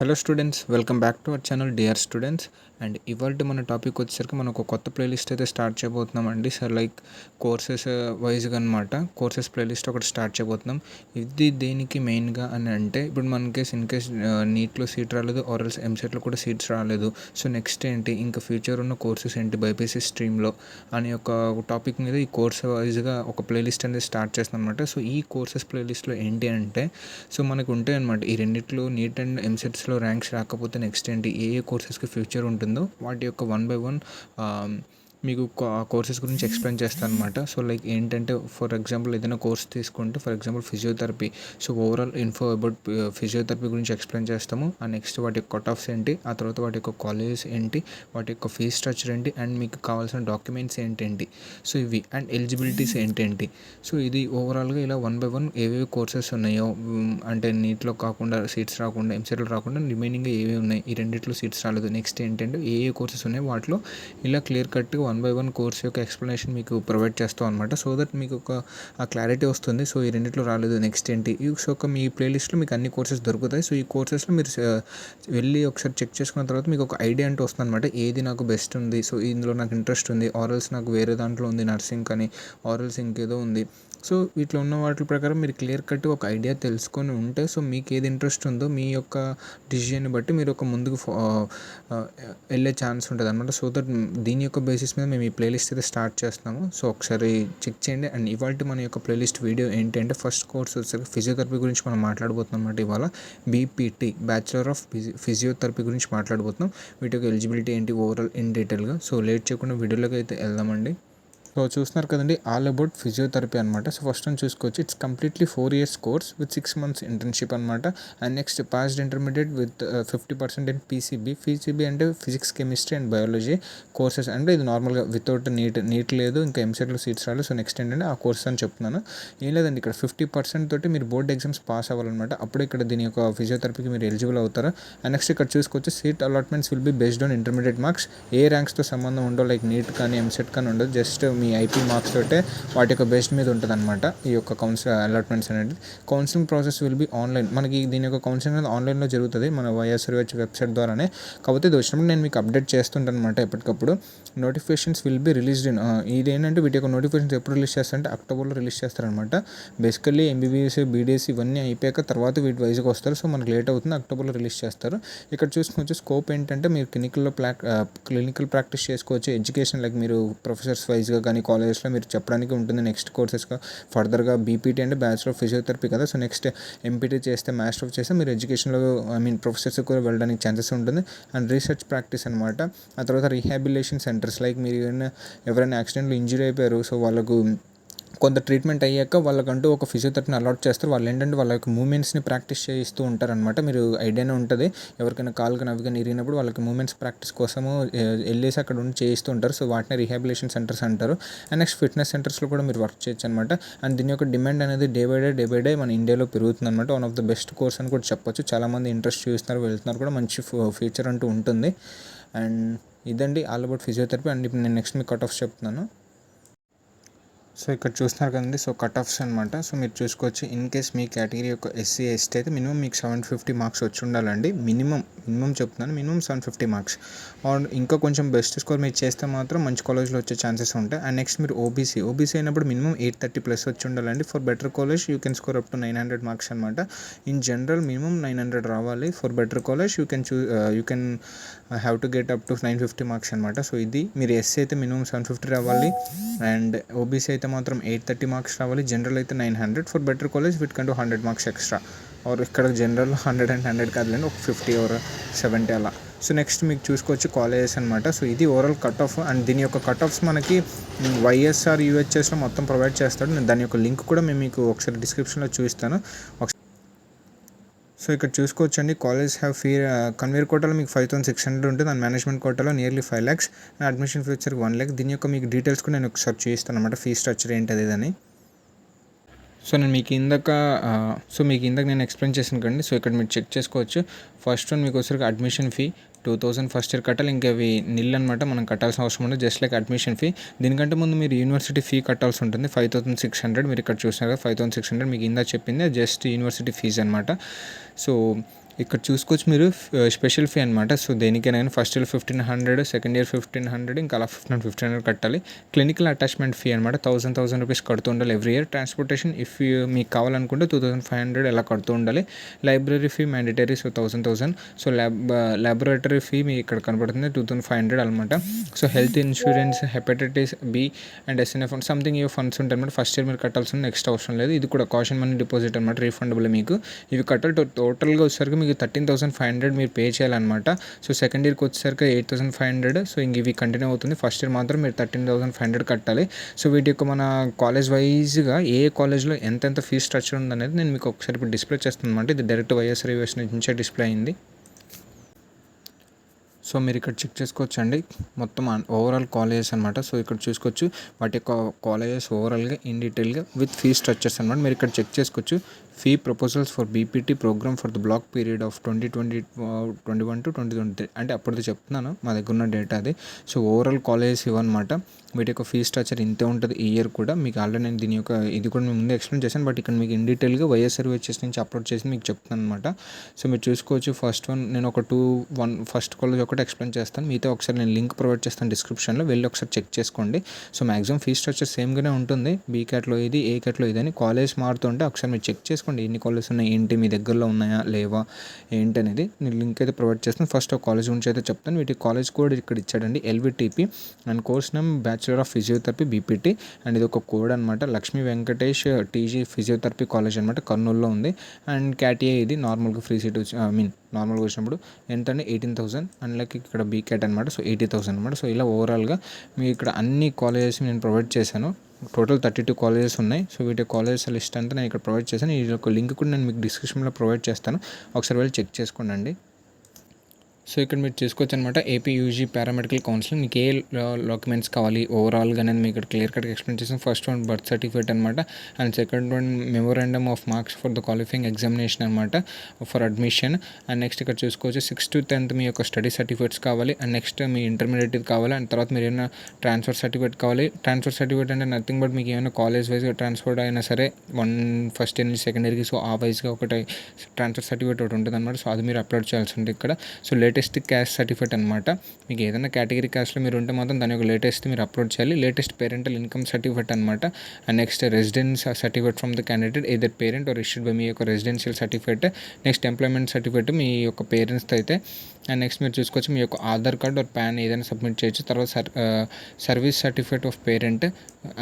Hello students, welcome back to our channel dear students. And ఇవాళ మన topic వచ్చేసరికి మనం ఒక కొత్త ప్లేలిస్ట్ అయితే స్టార్ట్ చేయబోతున్నామండి. సో లైక్ కోర్సెస్ వైజ్గా అనమాట. కోర్సెస్ ప్లేలిస్ట్ ఒకటి స్టార్ట్ చేయబోతున్నాం. ఇది దేనికి మెయిన్గా అని అంటే, ఇప్పుడు మన ఇన్ కేస్ నీట్లో సీట్ రాలేదు, ఆర్ఎల్స్ ఎంసెట్లో కూడా సీట్స్ రాలేదు. సో నెక్స్ట్ ఏంటి, ఇంకా ఫ్యూచర్ ఉన్న కోర్సెస్ ఏంటి బైపీసీ స్ట్రీమ్లో అనే ఒక టాపిక్ మీద ఈ కోర్స్ వైజ్గా ఒక ప్లేలిస్ట్ అనేది స్టార్ట్ చేస్తున్నాం అనమాట. సో ఈ కోర్సెస్ ప్లేలిస్ట్లో ఏంటి అంటే, సో మనకు ఉంటాయి అనమాట ఈ రెండిట్లో నీట్ అండ్ ఎంసెట్స్లో ర్యాంక్స్ రాకపోతే నెక్స్ట్ ఏంటి, ఏ కోర్సెస్కి ఫ్యూచర్ ఉంటుందో వాటి యొక్క 1 by 1 మీకు కోర్సెస్ గురించి ఎక్స్ప్లెయిన్ చేస్తాను అనమాట. సో లైక్ ఏంటంటే, ఫర్ ఎగ్జాంపుల్ ఏదైనా కోర్స్ తీసుకుంటే, for example physiotherapy. So overall info about physiotherapy గురించి ఎక్స్ప్లెయిన్ చేస్తాము. నెక్స్ట్ వాటి యొక్క కట్ ఆఫ్స్ ఏంటి, ఆ తర్వాత వాటి యొక్క కాలేజెస్ ఏంటి, వాటి యొక్క ఫీజ్ స్ట్రక్చర్ ఏంటి, అండ్ మీకు కావాల్సిన డాక్యుమెంట్స్ ఏంటేంటి, సో ఇవి అండ్ ఎలిజిబిలిటీస్ ఏంటేంటి. సో ఇది ఓవరాల్గా ఇలా 1 by 1 ఏవేవి కోర్సెస్ ఉన్నాయో, అంటే నీట్లో కాకుండా సీట్స్ రాకుండా, ఎంసెట్లో రాకుండా రిమైనింగ్ ఏవి ఉన్నాయి, ఈ రెండిట్లో సీట్స్ రాలేదు, నెక్స్ట్ ఏంటంటే ఏ కోర్సెస్ ఉన్నాయి వాటిలో ఇలా క్లియర్ కట్గా 1 by 1 కోర్స్ యొక్క ఎక్స్ప్లెనేషన్ మీకు ప్రొవైడ్ చేస్తాం అనమాట. సో దట్ మీకు ఒక క్లారిటీ వస్తుంది. సో ఈ రెండిట్లో రాలేదు, నెక్స్ట్ ఏంటి. సో ఒక మీ ప్లేలిస్ట్లో మీకు అన్ని కోర్సెస్ దొరుకుతాయి. సో ఈ కోర్సెస్లో మీరు వెళ్ళి ఒకసారి చెక్ చేసుకున్న తర్వాత మీకు ఒక ఐడియా అంటూ వస్తుంది అనమాట. ఏది నాకు బెస్ట్ ఉంది, సో ఇందులో నాకు ఇంట్రెస్ట్ ఉంది, ఆర్ఎల్స్ నాకు వేరే దాంట్లో ఉంది, నర్సింగ్ కానీ, ఆర్ఎల్స్ ఇంకేదో ఉంది. సో వీటిలో ఉన్న వాటి ప్రకారం మీరు క్లియర్ కట్ ఒక ఐడియా తెలుసుకొని ఉంటే, సో మీకు ఏది ఇంట్రెస్ట్ ఉందో మీ యొక్క డిసిజన్ని బట్టి మీరు ఒక ముందుకు వెళ్ళే ఛాన్స్ ఉంటుంది అనమాట. సో దట్ దీని యొక్క బేసిస్ మీద మేము ఈ ప్లేలిస్ట్ అయితే స్టార్ట్ చేస్తున్నాము. సో ఒకసారి చెక్ చేయండి. అండ్ ఇవాళ మన యొక్క ప్లేలిస్ట్ వీడియో ఏంటంటే, ఫస్ట్ కోర్స్ వచ్చేసరికి ఫిజియోథెరపీ గురించి మనం మాట్లాడబోతున్నాం అనమాట. ఇవాళ బీపీటీ, బ్యాచిలర్ ఆఫ్ ఫిజియోథెరపీ గురించి మాట్లాడబోతున్నాం. వీటి యొక్క ఎలిజిబిలిటీ ఏంటి ఓవరాల్ ఇన్ డీటెయిల్గా. సో లేట్ చేయకుండా వీడియోలోకి అయితే వెళ్దామండి. సో చూస్తున్నారు కదండి, ఆల్ అబౌట్ ఫిజియోథెరపీ అనమాట. సో ఫస్ట్ అని చూసుకోవచ్చు, it's completely 4 years course with 6 months internship అనమాట. And next passed intermediate with 50% in PCB అంటే physics, chemistry and biology courses. అంటే ఇది నార్మల్గా వితౌట్ నీట్ లేదు, ఇంకా ఎంసెట్లో సీట్స్ రాలేదు. సో నెక్స్ట్ ఏంటంటే ఆ కోర్స్ అని చెప్తున్నాను. ఏం లేదండి, ఇక్కడ 50% తోటి మీరు బోర్డ్ ఎగ్జామ్స్ పాస్ అవ్వాలన్నమాట. అప్పుడు ఇక్కడ దీని యొక్క ఫిజియోథెరపీకి మీరు ఎలిజిబుల్ అవుతారు. అండ్ నెక్స్ట్ ఇక్కడ చూసుకోవచ్చు, seat allotments will be based on intermediate marks. ఏ ర్యాంక్స్తో సంబంధం ఉండవు, లైక్ నీట్ కానీ ఎంసెట్ కానీ ఉండదు. జస్ట్ మీ ఐపీ మార్క్స్ తోటే వాటి యొక్క బేస్ మీద ఉంటుంది అనమాట ఈ యొక్క అలాట్మెంట్స్ అనేది. Counselling process will be online. మనకి దీని యొక్క కౌన్సిలింగ్ అనేది ఆన్లైన్లో జరుగుతుంది మన వైఎస్ఆర్హెచ్ వెబ్సైట్ ద్వారానే. కాకపోతే ఇది వచ్చినప్పుడు నేను మీకు అప్డేట్ చేస్తుంటాను అనమాట ఎప్పటికప్పుడు. Notifications will be released in, ఇది ఏంటంటే వీటి యొక్క నోటిఫికేషన్స్ ఎప్పుడు రిలీజ్ చేస్తారంటే అక్టోబర్లో రిలీజ్ చేస్తారనమాట. బేసికల్లీ ఎంబీబీఎస్, బీడీఎస్ ఇవన్నీ అయిపోయాక తర్వాత వీటి వైజ్గా వస్తారు. సో మనకు లేట్ అవుతుంది, అక్టోబర్లో రిలీజ్ చేస్తారు. ఇక్కడ చూసుకోవచ్చు స్కోప్ ఏంటంటే, మీరు క్లినికల్ ప్రాక్టీస్ చేసుకోవచ్చు. ఎడ్యుకేషన్ లైక్ మీరు ప్రొఫెసర్స్ వైజ్గా కానీ కాలేజెస్లో మీరు చెప్పడానికి ఉంటుంది. నెక్స్ట్ కోర్సెస్గా ఫర్దర్గా బీపీటీ అంటే బ్యాచిలర్ ఆఫ్ ఫిజియోథెరపీ కదా. సో నెక్స్ట్ ఎంపీటీ చేస్తే, మాస్టర్ ఆఫ్ చేస్తే మీరు ఎడ్యుకేషన్లో ప్రొఫెసర్స్ కూడా వెళ్ళడానికి ఛాన్సెస్ ఉంటుంది. అండ్ రీసెర్చ్ ప్రాక్టీస్ అనమాట. ఆ తర్వాత రీహాబిలిటేషన్ సెంటర్స్, లైక్ మీరు ఎవరైనా యాక్సిడెంట్లో ఇంజరీ అయిపోయారు, సో వాళ్ళకు కొంత ట్రీట్మెంట్ అయ్యాక వాళ్ళకంటూ ఒక ఫిజియోథెరపీని అలాట్ చేస్తారు. వాళ్ళు ఏంటంటే వాళ్ళ యొక్క మూమెంట్స్ని ప్రాక్టీస్ చేయిస్తూ ఉంటారనమాట. మీరు ఐడియానే ఉంటుంది, ఎవరికైనా కాలు కానీ అవి కానీ ఇరిగినప్పుడు వాళ్ళకి మూమెంట్స్ ప్రాక్టీస్ కోసము వెళ్ళేసి అక్కడ ఉండి చేయిస్తూ ఉంటారు. సో వాటిని రీహాబిలిటేషన్ సెంటర్స్ అంటారు. అండ్ నెక్స్ట్ ఫిట్నెస్ సెంటర్స్లో కూడా మీరు వర్క్ చేయొచ్చు అనమాట. అండ్ దీని యొక్క డిమాండ్ అనేది డే బై డే మన ఇండియాలో పెరుగుతుంది అనమాట. One of the best course అని కూడా చెప్పొచ్చు. చాలామంది ఇంట్రెస్ట్ చూస్తున్నారు, వెళ్తున్నారు కూడా, మంచి ఫ్యూచర్ అంటూ ఉంటుంది. అండ్ ఇదండి ఆల్ అబౌట్ ఫిజియోథెరపీ. అండ్ ఇప్పుడు నేను నెక్స్ట్ మీకు కట్ ఆఫ్స్ చెప్తున్నాను. సో ఇక్కడ చూస్తున్నారు కదండి, సో కట్ ఆఫ్స్ అనమాట. సో మీరు చూసుకోవచ్చు, ఇన్ కేస్ మీ కేటగిరీ యొక్క ఎస్సీ ఎస్టీ అయితే మినిమం మీకు 750 మార్క్స్ వచ్చి ఉండాలండి. మినిమం చెప్తున్నాను, మినిమం 750 మార్క్స్. ఆర్ ఇంకా కొంచెం బెస్ట్ స్కోర్ మీరు చేస్తే మాత్రం మంచి కాలేజ్లో వచ్చే ఛాన్సెస్ ఉంటాయి. అండ్ నెక్స్ట్ మీరు ఓబీసీ అయినప్పుడు మినిమం 830+ వచ్చి ఉండాలండి. For better college you can score up to 900 marks అనమాట. ఇన్ జనరల్ మినిమం 900 రావాలి. For better college you can have to get up to 950 marks అనమాట. సో ఇది మీరు ఎస్సీ అయితే మినిమం 750 రావాలి, అండ్ ఓబీసీ అయితే మాత్రం 830 మార్క్స్ రావాలి. జనరల్ అయితే 900. ఫర్ బెటర్ కాలేజ్ వీటికంటూ 100 మార్క్స్ ఎక్స్ట్రా. ఆర్ ఇక్కడ జనరల్ 100 and 100 కాదులేండి, ఒక 50 or 70 అలా. సో నెక్స్ట్ మీకు చూసుకోవచ్చు కాలేజెస్ అనమాట. సో ఇది ఓవరాల్ కట్ ఆఫ్. అండ్ దీని యొక్క కట్ ఆఫ్స్ మనకి వైఎస్ఆర్ యూహెచ్ఎస్లో మొత్తం ప్రొవైడ్ చేస్తాడు. నేను దాని యొక్క లింక్ కూడా మేము మీకు ఒకసారి డిస్క్రిప్షన్లో చూపిస్తాను. సో ఇక్కడ చూసుకోవచ్చండి, కాలేజ్ హ్యావ్ ఫీ కన్వేర్ కోటాలో మీకు 5600 ఉంటుంది. అండ్ మేనేజ్మెంట్ కోటాలో నియర్లీ 5 lakhs. అండ్ అడ్మిషన్ ఫ్యూచర్కి 1 lakh. దీని యొక్క మీకు డీటెయిల్స్ కూడా నేను ఒకసారి చూపిస్తాను అనమాట, ఫీ స్ట్రక్చర్ ఏంటి అని. సో మీకు ఇందాక నేను ఎక్స్ప్లెయిన్ చేశాను కండి. సో ఇక్కడ మీరు చెక్ చేసుకోవచ్చు. ఫస్ట్ వన్ మీకు వచ్చరికి అడ్మిషన్ ఫీ 2000 ఫస్ట్ ఇయర్ కట్టాలి. ఇంకా అవి నిల్ అనమాట, మనం కట్టాల్సిన అవసరం ఉండదు, జస్ట్ లైక్ అడ్మిషన్ ఫీ. దీనికంటే ముందు మీరు యూనివర్సిటీ ఫీ కట్టాల్సి ఉంటుంది 5600. మీరు ఇక్కడ చూసినారు కదా 5600, మీకు ఇందా చెప్పింది జస్ట్ యూనివర్సిటీ ఫీజు అనమాట. సో ఇక్కడ చూసుకోవచ్చు మీరు స్పెషల్ ఫీ అనమాట. సో దేనికైనా కానీ ఫస్ట్ ఇయర్ 1500, సెకండ్ ఇయర్ 1500, ఇంకా అలా 1500 కట్టాలి. క్లినికల్ అటాచ్మెంట్ ఫీ అనమాట 1000 రూపీస్ కడుతూ ఉండాలి ఎవ్రీ ఇయర్. ట్రాన్స్పోర్టేషన్ ఇఫ్ మీకు కావాలనుకుంటే 2500 ఎలా కడుతూ ఉండాలి. Library fee mandatory, so 1000. So laboratory fee మీకు ఇక్కడ కనబడుతుంది 2500 అనమాట. So health insurance, hepatitis B and SNF something ఏ ఫండ్స్ ఉంటాయి అనమాట. ఫస్ట్ ఇయర్ మీరు కట్టాల్సిన నెక్స్ట్ అవసరం లేదు. ఇది కూడా కాషన్ మనీ డిపాజిట్ అనమాట, రీఫండబుల్ మీకు. ఇవి కట్టాలి. టోటల్గా వచ్చేసరికి మీకు 13,500 మీరు పే చేయాలన్నమాట. సో సెకండ్ ఇయర్కి వచ్చేసరికి 8,500. సో ఇంక ఇవి కంటిన్యూ అవుతుంది. ఫస్ట్ ఇయర్ మాత్రం మీరు 13,500 కట్టాలి. సో వీటి యొక్క మన కాలేజ్ వైజ్గా ఏ కాలేజ్లో ఎంతెంత ఫీజ్ స్ట్రక్చర్ ఉందనేది నేను మీకు ఒకసారి ఇప్పుడు డిస్ప్లే చేస్తాను అనమాట. ఇది డైరెక్ట్ వైఎస్ఆర్ యూనివర్సిటీ నుంచే డిస్ప్లే అయింది. సో మీరు ఇక్కడ చెక్ చేసుకోవచ్చండి మొత్తం ఓవరాల్ కాలేజెస్ అనమాట. సో ఇక్కడ చూసుకోవచ్చు వాటి యొక్క కాలేజెస్ ఓవరాల్గా ఇన్ డీటెయిల్గా విత్ ఫీ స్ట్రక్చర్స్ అనమాట. మీరు ఇక్కడ చెక్ చేసుకోవచ్చు. Fee proposals for BPT program for the block period of 2021 to 2023 అంటే అప్పటిది చెప్తున్నాను, మా దగ్గర ఉన్న డేటా అది. సో ఓవరాల్ కాలేజెస్ ఇవన్నమాట. వీటి యొక్క ఫీ స్ట్రక్చర్ ఇంతే ఉంటుంది ఈ ఇయర్ కూడా. మీకు ఆల్రెడీ నేను దీని యొక్క ఇది కూడా నేను ముందే ఎక్స్ప్లెయిన్ చేశాను, బట్ ఇక్కడ మీకు ఇన్ డీటెయిల్గా వైఎస్ఆర్ యూనివర్సిటీ నుంచి అప్లోడ్ చేసి మీకు చెప్తాను అనమాట. సో మీరు చూసుకోవచ్చు. ఫస్ట్ వన్ నేను ఒక ఫస్ట్ కాలేజ్ ఒకటి ఎక్స్ప్లెయిన్ చేస్తాను, మీతో ఒకసారి నేను లింక్ ప్రొవైడ్ చేస్తాను డిస్క్రిప్షన్లో, వెళ్ళి ఒకసారి చెక్ చేసుకోండి. సో మ్యాక్సిమం ఫీ స్ట్రక్చర్ సేమ్గానే ఉంటుంది. బీ క్యాట్లో ఇది, ఏ క్యాట్లో ఇది అని. కాలేజ్ మారుతుంటే ఒకసారి మీరు చెక్ చేసుకోండి ఎన్ని కాలేజెస్ ఉన్నాయి, ఏంటి మీ దగ్గరలో ఉన్నాయా లేవా ఏంటి అనేది. నేను లింక్ అయితే ప్రొవైడ్ చేస్తాను. ఫస్ట్ ఒక కాలేజ్ గురించి అయితే చెప్తాను. వీటి కాలేజ్ కోడ్ ఇక్కడ ఇచ్చాడండి, LVTP and course name bachelor of physiotherapy BPT. And ఇది ఒక కోడ్ అనమాట. Lakshmi Venkatesh TG physiotherapy college అనమాట, కర్నూలులో ఉంది. అండ్ క్యాటిఏ ఇది నార్మల్గా ఫ్రీ సీట్ నార్మల్గా వచ్చినప్పుడు ఎంతంటే 18,000. అండ్ లైక్ ఇక్కడ బీ క్యాట్ అనమాట. సో 80,000 అనమాట. సో ఇలా ఓవరాల్గా మీకు ఇక్కడ అన్ని కాలేజెస్ నేను ప్రొవైడ్ చేశాను. టోటల్ 32 కాలేజెస్ ఉన్నాయి. సో వీటి కాలేజెస్ లిస్ట్ అంతా నేను ఇక్కడ ప్రొవైడ్ చేశాను. ఈ యొక్క లింక్ కూడా నేను మీకు డిస్క్రిప్షన్లో ప్రొవైడ్ చేస్తాను, ఒకసారి వెళ్ళి చెక్ చేసుకోండి. సో ఇక్కడ మీరు చూసుకోవచ్చు అనమాట. ఏపీ యూజీ పారామెడికల్ కౌన్సిలింగ్ మీకు ఏ డాక్యుమెంట్స్ కావాలి ఓవరాల్గా అనేది మీకు ఇక్కడ క్లియర్ కట్గా ఎక్స్ప్లెయిన్ చేసాను. ఫస్ట్ వన్ బర్త్ సర్టిఫికేట్ అనమాట. And second one memorandum of marks for the qualifying examination అనమాట ఫర్ అడ్మిషన్. అండ్ నెక్స్ట్ ఇక్కడ చూసుకోవచ్చు 6th to 10th మీ యొక్క స్టడీ సర్టిఫికేట్స్ కావాలి. అండ్ నెక్స్ట్ మీ ఇంటర్మీడియట్ కావాలి. అండ్ తర్వాత మీరు ఏమైనా ట్రాన్స్ఫర్ సర్టిఫికేట్ కావాలి. ట్రాన్స్ఫర్ సర్టిఫికేట్ అంటే నథింగ్ బట్ మీకు ఏమైనా కాలేజ్ వైజ్గా ట్రాన్స్ఫర్ అయినా సరే ఫస్ట్ ఇయర్ నుంచి సెకండ్ ఇయర్కి, సో ఆ వైజ్గా ఒకటి ట్రాన్స్ఫర్ సర్టిఫికేట్ ఒకటి ఉంటుంది అనమాట. సో అది మీరు అప్లోడ్ చేయాల్సి ఉంటుంది ఇక్కడ. సో లేటెస్ట్ క్యాస్ట్ సర్టిఫికేట్ అనమాట. మీకు ఏదైనా కేటగిరీ క్యాస్ట్లో మీరు ఉంటే మాత్రం దాని యొక్క లేటెస్ట్ మీరు అప్లోడ్ చేయాలి. లేటెస్ట్ పేరెంటల్ ఇన్కమ్ సర్టిఫికేట్ అనమాట. And next residence certificate from the candidate either parent or issued by మీ యొక్క residential certificate. Next employment certificate మీ యొక్క పేరెంట్స్తో అయితే. అండ్ నెక్స్ట్ మీరు చూసుకోవచ్చు మీ యొక్క ఆధార్ కార్డ్ ఆర్ పాన్ ఏదైనా సబ్మిట్ చేయొచ్చు. తర్వాత సర్వీస్ సర్టిఫికేట్ ఆఫ్ పేరెంట్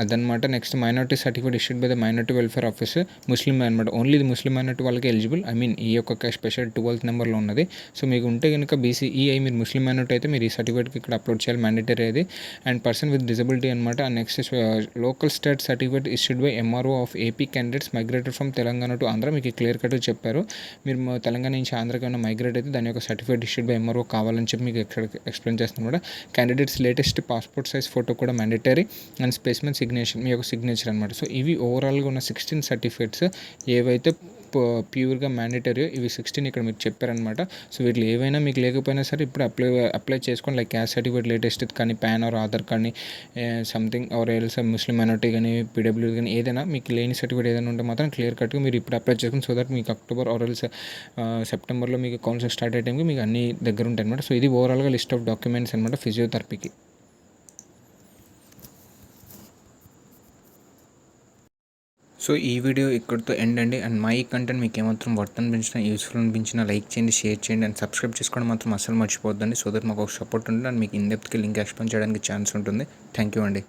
అదనమాట. Next minority certificate issued by the minority welfare officer Muslim అనమాట. ఓన్లీ ఇది ముస్లిం మైనారిటీ వాళ్ళకి ఎలిజిబుల్. ఈ యొక్క స్పెషల్ 12th నెంబర్లో ఉన్నది. సో మీకు ఉంటే కనుక బీసీఈఐ మీరు ముస్లిం మైనారిటీ అయితే మీరు ఈ సర్టిఫికేట్కి ఇక్కడ అప్లోడ్ చేయాలి, మ్యాండేటరీ అది. అండ్ పర్సన్ విత్ డిజబిలిటీ అనమాట. And next local state certificate issued by MRO of AP candidates migrated from Telangana to Andhra. మీకు క్లియర్ కట్ చెప్పారు. మీరు తెలంగాణ నుంచి ఆంధ్రాకి ఏమైనా మైగ్రేట్ అయితే దాని యొక్క సర్టిఫికేట్ ఇష్యూడ్ బై ఎంఆర్ఓ కావాలని చెప్పి మీకు ఎక్స్ప్లెయిన్ చేస్తున్నాను కూడా. Candidates latest passport size photo కూడా మ్యాండేటరీ. అండ్ స్పెసిమెన్ సిగ్నేచర్ మీ యొక్క సిగ్నేచర్ అనమాట. సో ఇవి ఓవరాల్గా ఉన్న 16 సర్టిఫికేట్స్ ఏవైతే ప్యూర్గా మ్యాండేటరీ. ఇవి 16 ఇక్కడ మీరు చెప్పారనమాట. సో వీటిలో ఏవైనా మీకు లేకపోయినా సరే ఇప్పుడు అప్లై చేసుకోండి. లైక్ క్యాస్ట్ సర్టిఫికేట్ లేటెస్ట్ కానీ, పాన్ ఆర్ ఆధార్ కానీ, something or else Muslim minority కానీ, పీడబ్ల్యూ కానీ ఏదైనా మీకు లేని సర్టిఫికేట్ ఏదైనా ఉంటే మాత్రం క్లియర్ కట్గా మీరు ఇప్పుడు అప్లై చేసుకుని, సో దట్ మీకు అక్టోబర్ ఆర్ ఎల్స్ సెప్టెంబర్లో మీకు కౌన్సిలింగ్ స్టార్ట్ అయ్యే టైంకి మీకు అన్ని దగ్గర ఉంటాయి అనమాట. సో ఇది ఓవరాల్గా లిస్ట్ ఆఫ్ డాక్యుమెంట్స్ అనమాట ఫిజియోథెరపీకి. సో ఈ వీడియో ఇక్కడితో ఎండ్ అండి. అండ్ మా ఈ కంటెంట్ మీకు ఏమాత్రం వర్త్ అనిపించినా, యూస్ఫుల్ అనిపించినా లైక్ చేయండి, షేర్ చేయండి అండ్ సబ్స్క్రైబ్ చేసుకోవడం మాత్రం అస్సలు మర్చిపోద్దండి. సో దట్ మాకు ఒక సపోర్ట్ ఉంటుంది అండ్ మీకు ఇన్ డెప్త్కి లింక్ ఎక్స్ప్లెయిన్ చేయడానికి ఛాన్స్ ఉంటుంది. థ్యాంక్ యూ అండి.